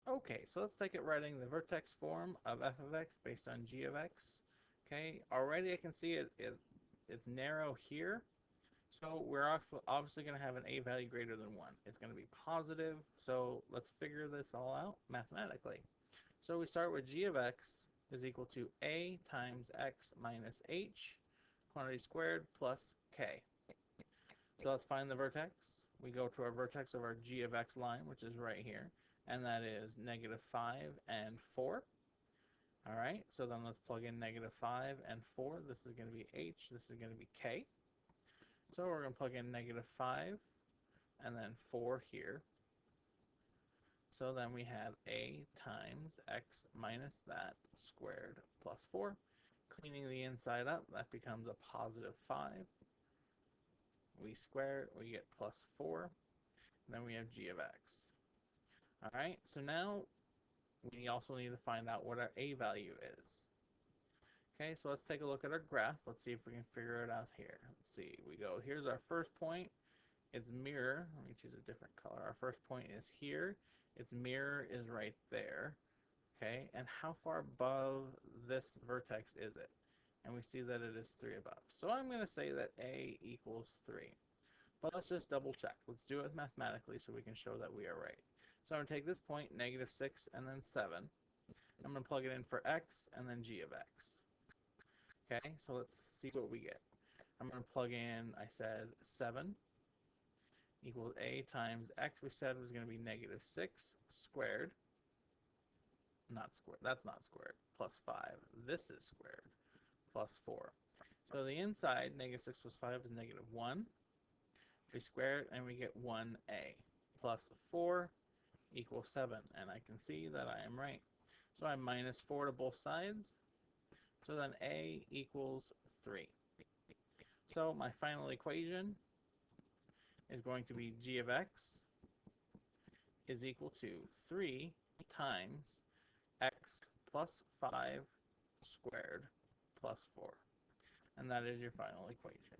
Okay, so let's take it writing the vertex form of f of x based on g of x. Okay, already I can see it's narrow here. So we're obviously going to have an a value greater than 1. It's going to be positive. So let's figure this all out mathematically. So we start with g of x is equal to a times x minus h, quantity squared, plus k. So let's find the vertex. We go to our vertex of our g of x line, which is right here, and that is negative 5 and 4. All right, so then let's plug in negative 5 and 4. This is going to be h, this is going to be k. So we're going to plug in negative 5 and then 4 here. So then we have a times x minus that squared plus 4. Cleaning the inside up, that becomes a positive 5. We square it, we get plus 4. And then we have g of x. All right, so now we also need to find out what our a value is. Okay, so let's take a look at our graph. Let's see if we can figure it out here. Let's see, we go, here's our first point. Its mirror, let me choose a different color. Our first point is here. Its mirror is right there. Okay, and how far above this vertex is it? And we see that it is 3 above. So I'm going to say that a equals 3. But let's just double check. Let's do it mathematically so we can show that we are right. So I'm going to take this point, negative 6 and then 7. I'm going to plug it in for x and then g of x. Okay, so let's see what we get. I'm going to plug in, I said 7 equals a times x, we said was going to be negative 6 squared. Not squared, that's not squared, plus 5. This is squared, plus 4. So the inside, negative 6 plus 5 is negative 1. We square it and we get 1a plus 4 equals 7. And I can see that I am right. So I minus 4 to both sides. So then a equals 3. So my final equation is going to be g of x is equal to 3 times x plus 5 squared plus 4. And that is your final equation.